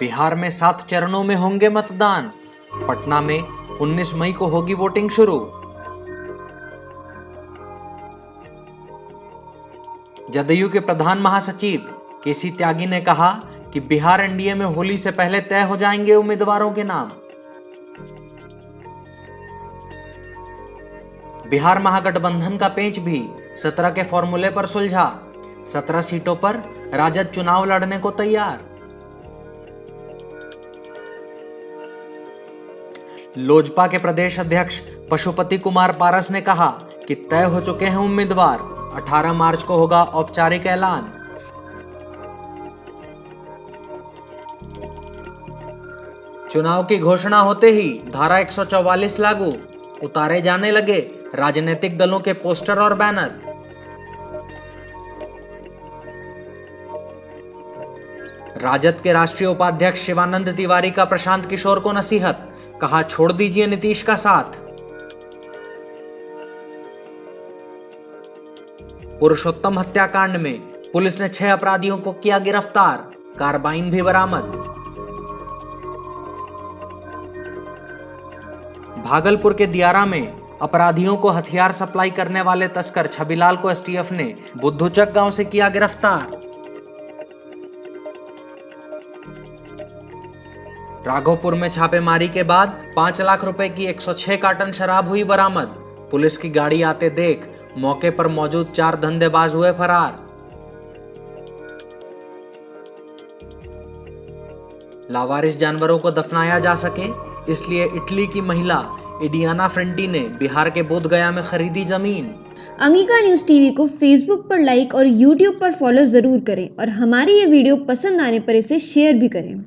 बिहार में 7 चरणों में होंगे मतदान। पटना में 19 मई को होगी वोटिंग शुरू। जदयू के प्रधान महासचिव केसी त्यागी ने कहा कि बिहार एनडीए में होली से पहले तय हो जाएंगे उम्मीदवारों के नाम। बिहार महागठबंधन का पेंच भी 17 के फॉर्मूले पर सुलझा। 17 सीटों पर राजद चुनाव लड़ने को तैयार। लोजपा के प्रदेश अध्यक्ष पशुपति कुमार पारस ने कहा कि तय हो चुके हैं उम्मीदवार। 18 मार्च को होगा औपचारिक ऐलान। चुनाव की घोषणा होते ही धारा 144 लागू, उतारे जाने लगे राजनीतिक दलों के पोस्टर और बैनर। राजद के राष्ट्रीय उपाध्यक्ष शिवानंद तिवारी का प्रशांत किशोर को नसीहत, कहा छोड़ दीजिए नीतीश का साथ। पुरुषोत्तम हत्याकांड में पुलिस ने 6 अपराधियों को किया गिरफ्तार, कार्बाइन भी बरामद। भागलपुर के दियारा में अपराधियों को हथियार सप्लाई करने वाले तस्कर छबिलाल को एसटीएफ ने बुद्धूचक गांव से किया गिरफ्तार। राघोपुर में छापेमारी के बाद 5 लाख रुपए की 106 कार्टन शराब हुई बरामद। पुलिस की गाड़ी आते देख मौके पर मौजूद 4 धंधेबाज हुए फरार। लावारिस जानवरों को दफनाया जा सके, इसलिए इटली की महिला इडियाना फ्रेंटी ने बिहार के बोधगया में खरीदी जमीन। अंगिका न्यूज टीवी को फेसबुक पर लाइक और यूट्यूब पर फॉलो जरूर करें और हमारी ये वीडियो पसंद आने पर इसे शेयर भी करें।